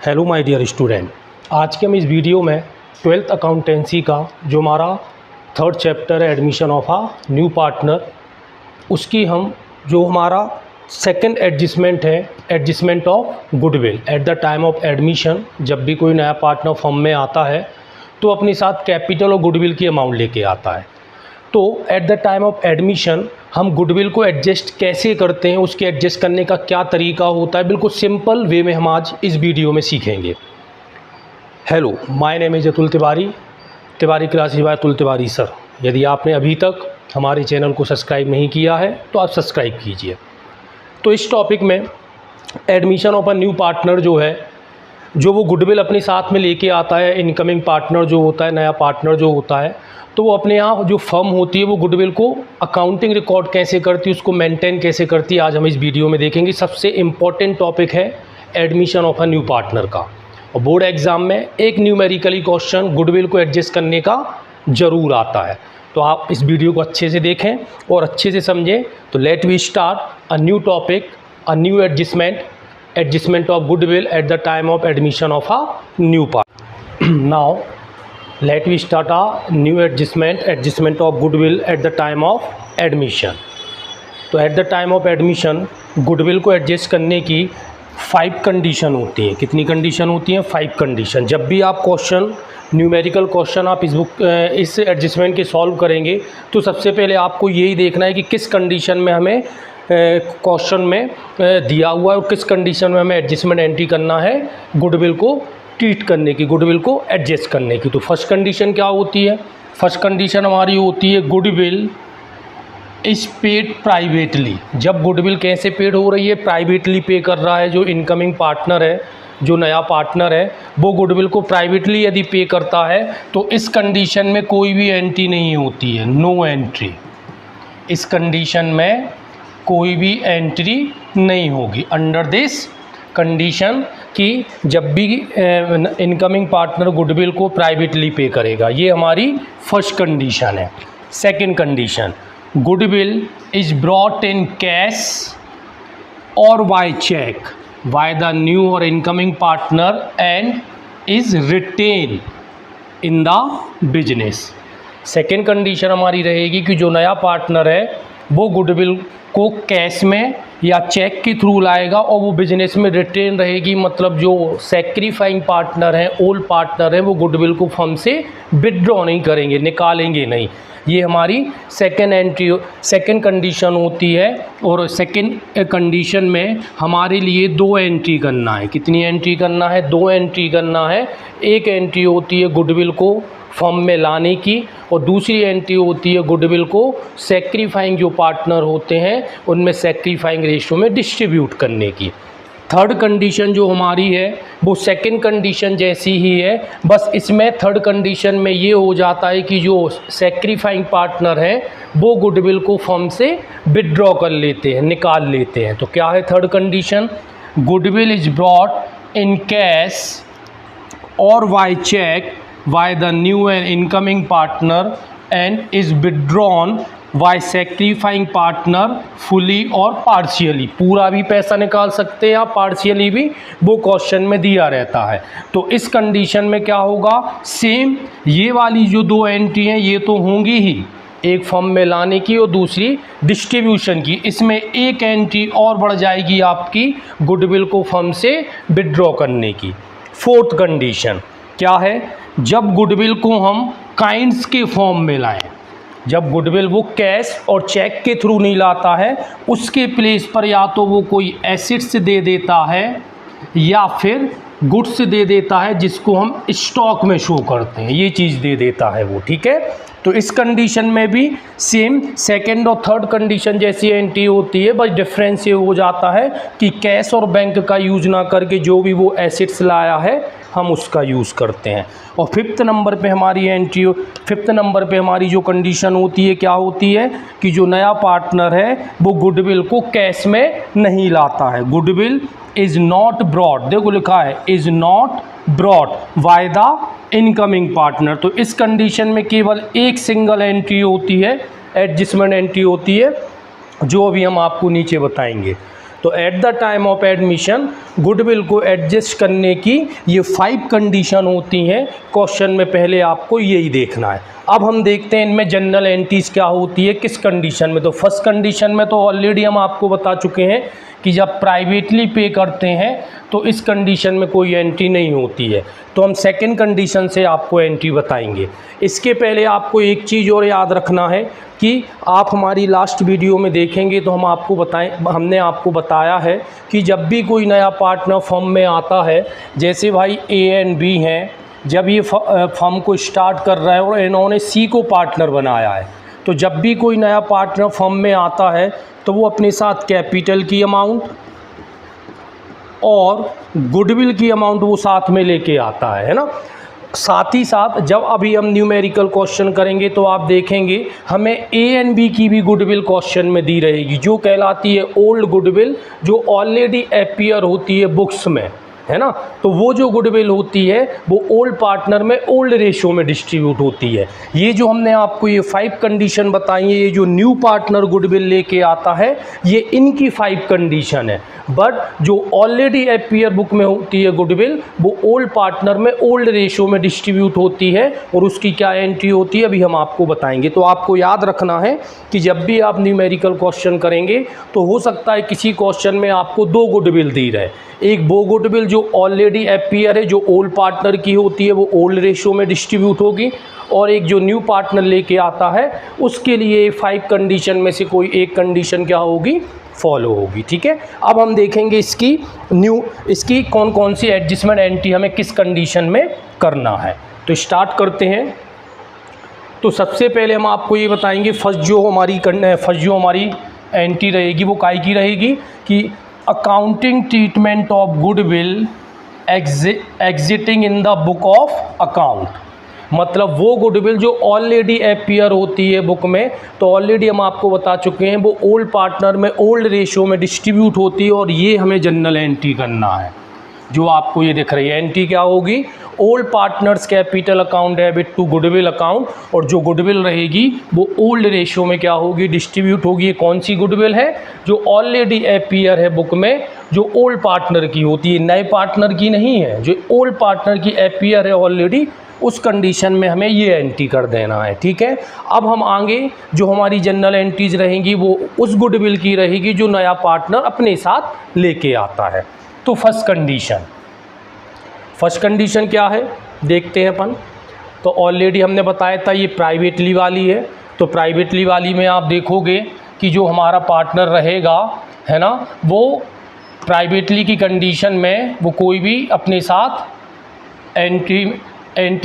Hello my dear student, आज के हम इस वीडियो में 12th अकाउंटेंसी का जो हमारा थर्ड चैप्टर है admission of a new partner, उसकी हम जो हमारा सेकंड एडजस्टमेंट है adjustment of goodwill at the time of admission. जब भी कोई नया पार्टनर फर्म में आता है तो अपने साथ कैपिटल और गुडविल की अमाउंट लेके आता है। तो eight the time of admission हम गुडविल को एडजस्ट कैसे करते हैं, उसके एडजस्ट करने का क्या तरीका होता है, बिल्कुल सिंपल वे में हम आज इस वीडियो में सीखेंगे। Hello, my name is Atul Tiwari, Tiwari classes bye Atul Tiwari sir. यदि आपने अभी तक हमारे चैनल को सब्सक्राइब नहीं किया है तो आप सब्सक्राइब कीजिए। तो इस टॉपिक में admission of a new partner जो वो गुडविल अपने साथ में लेके आता है, इनकमिंग पार्टनर जो होता है, नया पार्टनर जो होता है, तो वो अपने यहाँ जो फर्म होती है वो गुडविल को अकाउंटिंग रिकॉर्ड कैसे करती है, उसको मेंटेन कैसे करती है, आज हम इस वीडियो में देखेंगे। सबसे इम्पॉर्टेंट टॉपिक है admission of a new partner का, और बोर्ड एग्जाम में एक न्यूमेरिकली क्वेश्चन गुडविल को एडजस्ट करने का ज़रूर आता है। तो आप इस वीडियो को अच्छे से देखें और अच्छे से समझें। तो let we start a new topic, a new adjustment of goodwill at the time of admission of a new partner. Now let we start a new adjustment of goodwill at the time of admission। तो at the time of admission goodwill को adjust करने की 5 condition होती हैं। कितनी condition होती हैं? 5 condition. जब भी आप क्वेश्चन न्यूमेरिकल क्वेश्चन आप इस एडजस्टमेंट के सॉल्व करेंगे तो सबसे पहले आपको यही देखना है कि किस कंडीशन में हमें क्वेश्चन में दिया हुआ है और किस कंडीशन में हमें एडजस्टमेंट एंट्री करना है गुडविल को ट्रीट करने की, गुडविल को एडजस्ट करने की। तो फर्स्ट कंडीशन क्या होती है? फर्स्ट कंडीशन हमारी होती है गुडविल इज पेड प्राइवेटली। जब गुडविल कैसे पेड हो रही है? प्राइवेटली पे कर रहा है। जो इनकमिंग पार्टनर है, जो नया पार्टनर है, वो गुडविल को प्राइवेटली यदि पे करता है तो इस कंडीशन में कोई भी एंट्री नहीं होती है, नो एंट्री। इस कंडीशन में कोई भी एंट्री नहीं होगी अंडर दिस कंडीशन कि जब भी इनकमिंग पार्टनर गुडविल को प्राइवेटली पे करेगा। ये हमारी फर्स्ट कंडीशन है। Second condition, goodwill is brought in cash or by cheque by the new or incoming partner and is retained in the business. Second condition हमारी रहेगी कि जो नया पार्टनर है वो गुडविल को कैश में या चेक के थ्रू लाएगा और वो बिजनेस में रिटेन रहेगी। मतलब जो सेक्रीफाइंग पार्टनर हैं, ओल्ड पार्टनर हैं, वो गुडविल को फर्म से विड्रॉ नहीं करेंगे, निकालेंगे नहीं। ये हमारी सेकंड कंडीशन होती है। और सेकंड कंडीशन में हमारे लिए 2 एंट्री करना है। कितनी एंट्री करना है? 2 एंट्री करना है। एक एंट्री होती है गुडविल को फर्म में लाने की और दूसरी एंट्री होती है गुडविल को सेक्रीफाइंग जो पार्टनर होते हैं उनमें सेक्रीफाइंग रेशियो में डिस्ट्रीब्यूट करने की। थर्ड कंडीशन जो हमारी है वो सेकंड कंडीशन जैसी ही है, बस इसमें थर्ड कंडीशन में ये हो जाता है कि जो सेक्रीफाइंग पार्टनर है वो गुडविल को फर्म से विड्रॉ कर लेते हैं, निकाल लेते हैं। तो क्या है third condition? Goodwill is brought in cash or by cheque by the new and incoming partner and is withdrawn by sacrificing partner fully और partially। पूरा भी पैसा निकाल सकते हैं या पार्शियली भी, वो क्वेश्चन में दिया रहता है। तो इस कंडीशन में क्या होगा? सेम ये वाली जो 2 एंट्री हैं ये तो होंगी ही, एक फर्म में लाने की और दूसरी डिस्ट्रीब्यूशन की। इसमें एक एंट्री और बढ़ जाएगी आपकी गुडविल को फर्म से विड्रॉ करने की। फोर्थ कंडीशन क्या है? जब गुडविल को हम काइंड्स के फॉर्म में लाएं, जब गुडविल वो कैश और चेक के थ्रू नहीं लाता है, उसके प्लेस पर या तो वो कोई एसेट्स दे देता है या फिर गुड्स दे देता है जिसको हम स्टॉक में शो करते हैं, ये चीज़ दे देता है वो। ठीक है, तो इस कंडीशन में भी सेम सेकंड और थर्ड कंडीशन जैसी एंट्री होती है, बस डिफरेंस ये हो जाता है कि कैश और बैंक का यूज़ ना करके जो भी वो एसेट्स लाया है हम उसका यूज़ करते हैं। और फिफ्थ नंबर पे हमारी जो कंडीशन होती है क्या होती है कि जो नया पार्टनर है वो गुडविल को कैश में नहीं लाता है। गुडविल इज़ नॉट ब्रॉट, देखो लिखा है is not brought by the incoming partner. तो इस कंडीशन में केवल एक सिंगल एंट्री होती है, एडजस्टमेंट एंट्री होती है, जो अभी हम आपको नीचे बताएंगे। तो तो eight the time of admission goodwill को एडजस्ट करने की ये 5 कंडीशन होती हैं। क्वेश्चन में पहले आपको यही देखना है। अब हम देखते हैं इनमें जनरल एंट्रीज क्या होती है, किस कंडीशन में। तो फर्स्ट कंडीशन में तो ऑलरेडी हम आपको बता चुके हैं कि जब प्राइवेटली पे करते हैं तो इस कंडीशन में कोई एंट्री नहीं होती है। तो हम सेकंड कंडीशन से आपको एंट्री बताएंगे। इसके पहले आपको एक चीज़ और याद रखना है कि आप हमारी लास्ट वीडियो में देखेंगे तो हमने आपको बताया है कि जब भी कोई नया पार्टनर फर्म में आता है, जैसे भाई ए एंड बी हैं, जब ये फर्म को स्टार्ट कर रहा है और इन्होंने सी को पार्टनर बनाया है, तो जब भी कोई नया पार्टनर फर्म में आता है तो वो अपने साथ कैपिटल की अमाउंट और गुडविल की अमाउंट वो साथ में लेके आता है ना। साथ ही साथ जब अभी हम न्यूमेरिकल क्वेश्चन करेंगे तो आप देखेंगे हमें ए एंड बी की भी गुडविल क्वेश्चन में दी रहेगी, जो कहलाती है ओल्ड गुडविल, जो ऑलरेडी अपीयर होती है बुक्स में, है ना। तो वो जो गुडविल होती है वो ओल्ड पार्टनर में ओल्ड रेशियो में डिस्ट्रीब्यूट होती है। ये जो हमने आपको ये 5 कंडीशन बताई है, ये जो न्यू पार्टनर गुडविल लेके आता है, ये इनकी 5 कंडीशन है। बट जो ऑलरेडी अपीयर बुक में होती है गुडविल, वो ओल्ड पार्टनर में ओल्ड रेशियो में डिस्ट्रीब्यूट होती है और उसकी क्या एंट्री होती है अभी हम आपको बताएंगे। तो आपको याद रखना है कि जब भी आप न्यूमेरिकल क्वेश्चन करेंगे तो हो सकता है किसी क्वेश्चन में आपको 2 गुडविल दी रहे। एक वो गुडविल जो ऑलरेडी अपीयर है, जो ओल्ड पार्टनर की होती है, वो ओल्ड रेशियो में डिस्ट्रीब्यूट होगी, और एक जो न्यू पार्टनर लेके आता है उसके लिए 5 कंडीशन में से कोई एक कंडीशन क्या होगी, फॉलो होगी। ठीक है, अब हम देखेंगे इसकी कौन कौन सी एडजस्टमेंट एंट्री हमें किस कंडीशन में करना है। तो स्टार्ट करते हैं। तो सबसे पहले हम आपको ये बताएंगे फर्स्ट जो हमारी एंट्री रहेगी वो काय की रहेगी कि accounting treatment of goodwill exiting in the book of account. मतलब वो गुडविल जो ऑलरेडी अपीयर होती है बुक में, तो ऑलरेडी हम आपको बता चुके हैं वो ओल्ड पार्टनर में ओल्ड रेशियो में डिस्ट्रीब्यूट होती है, और ये हमें जनरल एंट्री करना है। जो आपको ये दिख रही है एंट्री क्या होगी, old partners capital account debit to goodwill account, और जो गुडविल रहेगी वो ओल्ड रेशियो में क्या होगी, डिस्ट्रीब्यूट होगी। ये कौन सी गुडविल है, जो ऑलरेडी अपीयर है बुक में, जो ओल्ड पार्टनर की होती है, नए पार्टनर की नहीं है, जो ओल्ड पार्टनर की अपीयर है ऑलरेडी, उस कंडीशन में हमें ये एंट्री कर देना है। ठीक है, अब हम आगे जो हमारी जनरल एंट्रीज रहेंगी वो उस गुडविल की रहेगी जो नया पार्टनर अपने साथ लेके आता है। तो फर्स्ट कंडीशन क्या है देखते हैं अपन। तो ऑलरेडी हमने बताया था ये प्राइवेटली वाली है। तो प्राइवेटली वाली में आप देखोगे कि जो हमारा पार्टनर रहेगा, है ना, वो प्राइवेटली की कंडीशन में वो कोई भी अपने साथ एंट्री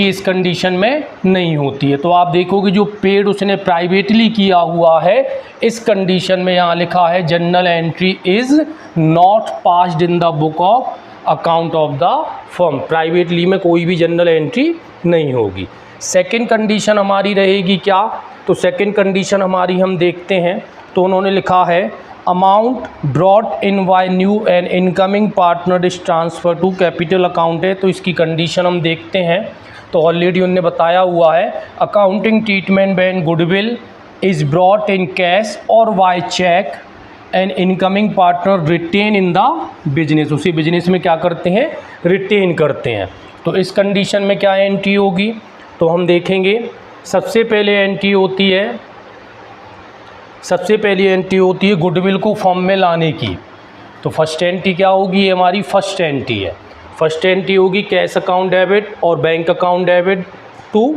इस कंडीशन में नहीं होती है। तो आप देखोगे जो पेड उसने प्राइवेटली किया हुआ है, इस कंडीशन में यहाँ लिखा है general entry is not passed in the book of account of the firm. Privately में कोई भी जनरल एंट्री नहीं होगी। सेकंड कंडीशन हमारी रहेगी क्या, तो सेकंड कंडीशन हमारी हम देखते हैं। तो उन्होंने लिखा है amount brought in by new and incoming partner is transfer to capital account है। तो इसकी कंडीशन हम देखते हैं। तो ऑलरेडी उन्होंने बताया हुआ है accounting treatment when goodwill is brought in cash or by cheque and incoming partner retain in the business. उसी बिजनेस में क्या करते हैं, रिटेन करते हैं। तो इस कंडीशन में क्या एंट्री होगी, तो हम देखेंगे सबसे पहले एंट्री होती है गुडविल को फॉर्म में लाने की। तो फर्स्ट एंट्री क्या होगी, ये हमारी फर्स्ट एंट्री है। फर्स्ट एंट्री होगी कैश अकाउंट डेबिट और bank account debit to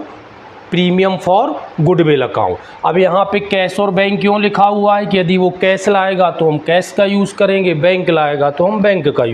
premium for goodwill account. अब यहाँ पे कैश और बैंक क्यों लिखा हुआ है कि यदि वो कैश लाएगा तो हम कैश का यूज़ करेंगे, बैंक लाएगा तो हम बैंक का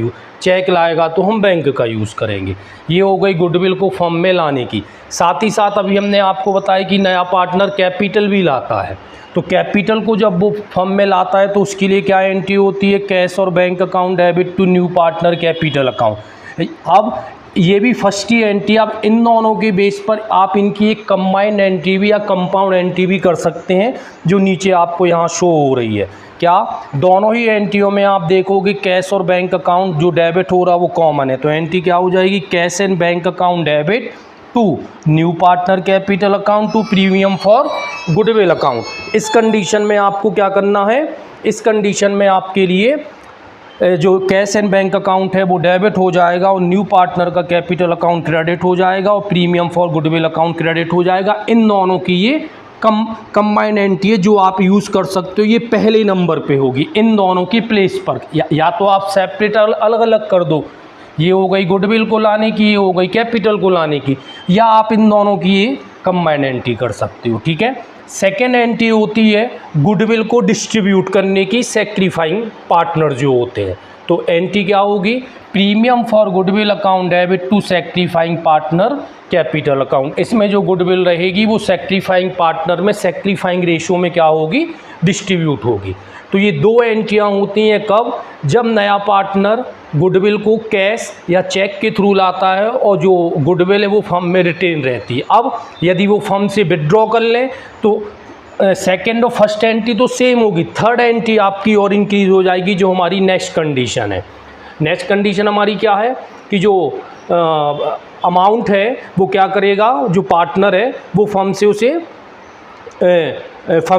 चेक लाएगा तो हम बैंक का यूज़ करेंगे। ये हो गई गुडविल को फर्म में लाने की। साथ ही साथ अभी हमने आपको बताया कि नया पार्टनर कैपिटल भी लाता है। तो कैपिटल को जब वो फर्म में लाता है तो उसके लिए क्या एंट्री होती है, कैश और bank account debit to new partner capital account. अब ये भी फर्स्ट ही एंट्री। अब इन दोनों के बेस पर आप इनकी एक कंबाइंड एंट्री भी या कंपाउंड एंट्री भी कर सकते हैं, जो नीचे आपको यहाँ शो हो रही है। क्या दोनों ही एंट्रियों में आप देखोगे कैश और बैंक अकाउंट जो डेबिट हो रहा है वो कॉमन है। तो एंट्री क्या हो जाएगी, cash and bank account debit to new partner capital account to premium for goodwill account. इस कंडीशन में आपको क्या करना है, इस कंडीशन में आपके लिए जो कैश एंड बैंक अकाउंट है वो डेबिट हो जाएगा और न्यू पार्टनर का कैपिटल अकाउंट क्रेडिट हो जाएगा और premium for goodwill account credit हो जाएगा। इन दोनों की ये कंबाइंड एंट्री है जो आप यूज़ कर सकते हो, ये पहले नंबर पे होगी इन दोनों की प्लेस पर। या तो आप सेपरेट अलग अलग कर दो, ये हो गई गुडविल को लाने की, ये हो गई कैपिटल को लाने की, या आप इन दोनों की ये कंबाइंड एंट्री कर सकते हो। ठीक है। सेकेंड एंट्री होती है गुडविल को डिस्ट्रीब्यूट करने की, सैक्रिफाइंग पार्टनर जो होते हैं। तो एंट्री क्या होगी, premium for goodwill account debit to sacrificing partner capital account. इसमें जो गुडविल रहेगी वो सैक्रिफाइंग पार्टनर में सैक्रिफाइंग रेशो में क्या होगी, डिस्ट्रीब्यूट होगी। तो ये दो एंट्रियाँ होती हैं कब, जब नया पार्टनर गुडविल को कैश या चेक के थ्रू लाता है और जो गुडविल है वो फर्म में रिटेन रहती है। अब यदि वो फर्म से विड्रॉ कर लें तो सेकेंड और फर्स्ट एंट्री तो सेम होगी, थर्ड एंट्री आपकी और इंक्रीज हो जाएगी, जो हमारी नेक्स्ट कंडीशन है। नेक्स्ट कंडीशन हमारी क्या है कि जो अमाउंट है वो क्या करेगा, जो पार्टनर है वो फर्म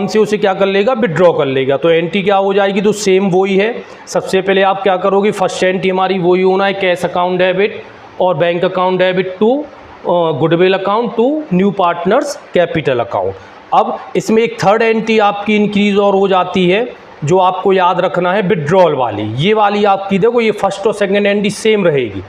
से उसे क्या कर लेगा, विड्रॉ कर लेगा। तो एंट्री क्या हो जाएगी, तो सेम वही है। सबसे पहले आप क्या करोगे, फर्स्ट एंट्री हमारी वही होना है, कैश अकाउंट डेबिट और bank account debit to goodwill account to new partners capital account. अब इसमें एक थर्ड एंट्री आपकी इंक्रीज और हो जाती है, जो आपको याद रखना है, विड्रॉल वाली। ये वाली आपकी देखो, ये फर्स्ट और सेकेंड एंट्री सेम रहेगी।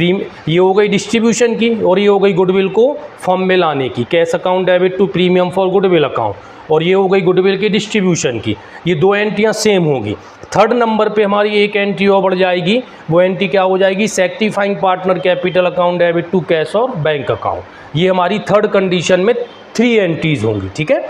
ये हो गई डिस्ट्रीब्यूशन की और ये हो गई गुडविल को फर्म में लाने की, cash account debit to premium for goodwill account, और ये हो गई गुडविल की डिस्ट्रीब्यूशन की। ये दो एंट्रियां सेम होगी। थर्ड नंबर पे हमारी एक एंट्री और बढ़ जाएगी, वो एंट्री क्या हो जाएगी, sacrificing partner capital account debit to cash और बैंक अकाउंट। ये हमारी थर्ड कंडीशन में 3 एंट्रीज होंगी। ठीक है।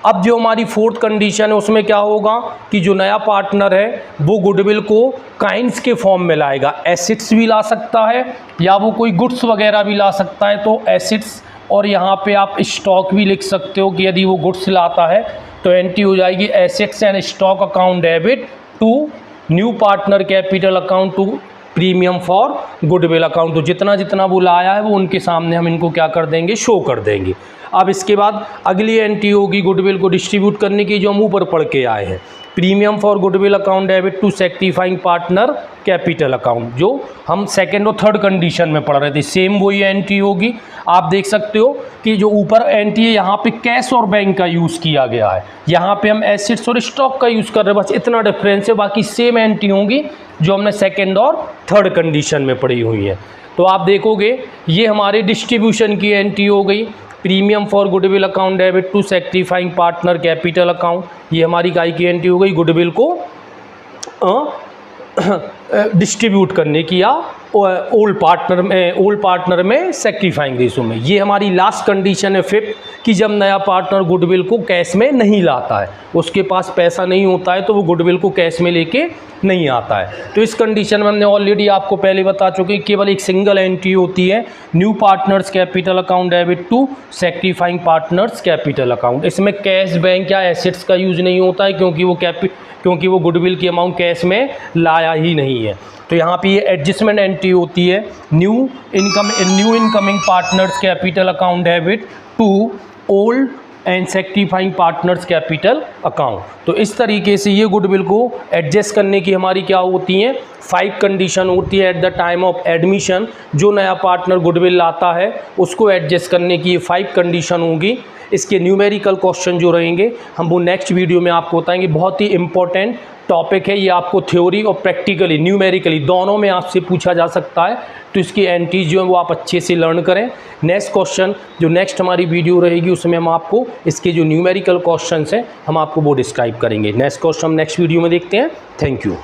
अब जो हमारी फोर्थ कंडीशन है उसमें क्या होगा कि जो नया पार्टनर है वो गुडविल को काइंड्स के फॉर्म में लाएगा। एसेट्स भी ला सकता है या वो कोई गुड्स वगैरह भी ला सकता है। तो एसेट्स, और यहाँ पे आप स्टॉक भी लिख सकते हो कि यदि वो गुड्स लाता है तो एंट्री हो जाएगी assets and stock account debit to new partner capital account to premium for goodwill account. तो जितना जितना वो लाया है वो उनके सामने हम इनको क्या कर देंगे, शो कर देंगे। अब इसके बाद अगली एंट्री होगी गुडविल को डिस्ट्रीब्यूट करने की, जो हम ऊपर पढ़ के आए हैं, premium for goodwill account debit to sacrificing partner capital account, जो हम सेकेंड और थर्ड कंडीशन में पढ़ रहे थे। सेम वही एंट्री होगी। आप देख सकते हो कि जो ऊपर एंट्री है यहाँ पे कैश और बैंक का यूज़ किया गया है, यहाँ पे हम एसेट्स और स्टॉक का यूज़ कर रहे हैं, बस इतना डिफरेंस है। बाकी सेम एंट्री होंगी जो हमने सेकेंड और थर्ड कंडीशन में पढ़ी हुई है। तो आप देखोगे ये हमारे डिस्ट्रीब्यूशन की एंट्री हो गई, premium for goodwill account debit to sacrificing partner capital account. ये हमारी काय की एंट्री हो गई, गुडविल को डिस्ट्रीब्यूट करने की या ओल्ड पार्टनर में सैक्रिफाइंग रेशो में। ये हमारी लास्ट कंडीशन है फिफ्थ, कि जब नया पार्टनर गुडविल को कैश में नहीं लाता है, उसके पास पैसा नहीं होता है तो वो गुडविल को कैश में लेके नहीं आता है। तो इस कंडीशन में हमने ऑलरेडी आपको पहले बता चुके, केवल एक सिंगल एंट्री होती है, new partners capital account debit to sacrificing partners capital account. इसमें कैश, बैंक या एसेट्स का यूज़ नहीं होता है, क्योंकि वो गुडविल की अमाउंट कैश में लाया ही नहीं है। तो यहाँ पे ये एडजस्टमेंट एंट्री होती है, new incoming partners capital account debit to old and sacrificing partners capital account. तो इस तरीके से ये गुडविल को एडजस्ट करने की हमारी क्या होती हैं, 5 कंडीशन होती है eight the time of admission. जो नया पार्टनर गुडविल लाता है उसको एडजस्ट करने की ये 5 कंडीशन होंगी। इसके न्यूमेरिकल क्वेश्चन जो रहेंगे हम वो नेक्स्ट वीडियो में आपको बताएंगे। बहुत ही इंपॉर्टेंट टॉपिक है ये, आपको थ्योरी और प्रैक्टिकली न्यूमेरिकली दोनों में आपसे पूछा जा सकता है। तो इसकी एंट्रीज जो है वो आप अच्छे से लर्न करें। नेक्स्ट क्वेश्चन जो नेक्स्ट हमारी वीडियो रहेगी उसमें हम आपको इसके जो न्यूमेरिकल क्वेश्चंस हैं हम आपको वो डिस्क्राइब करेंगे। नेक्स्ट क्वेश्चन हम नेक्स्ट वीडियो में देखते हैं। Thank you.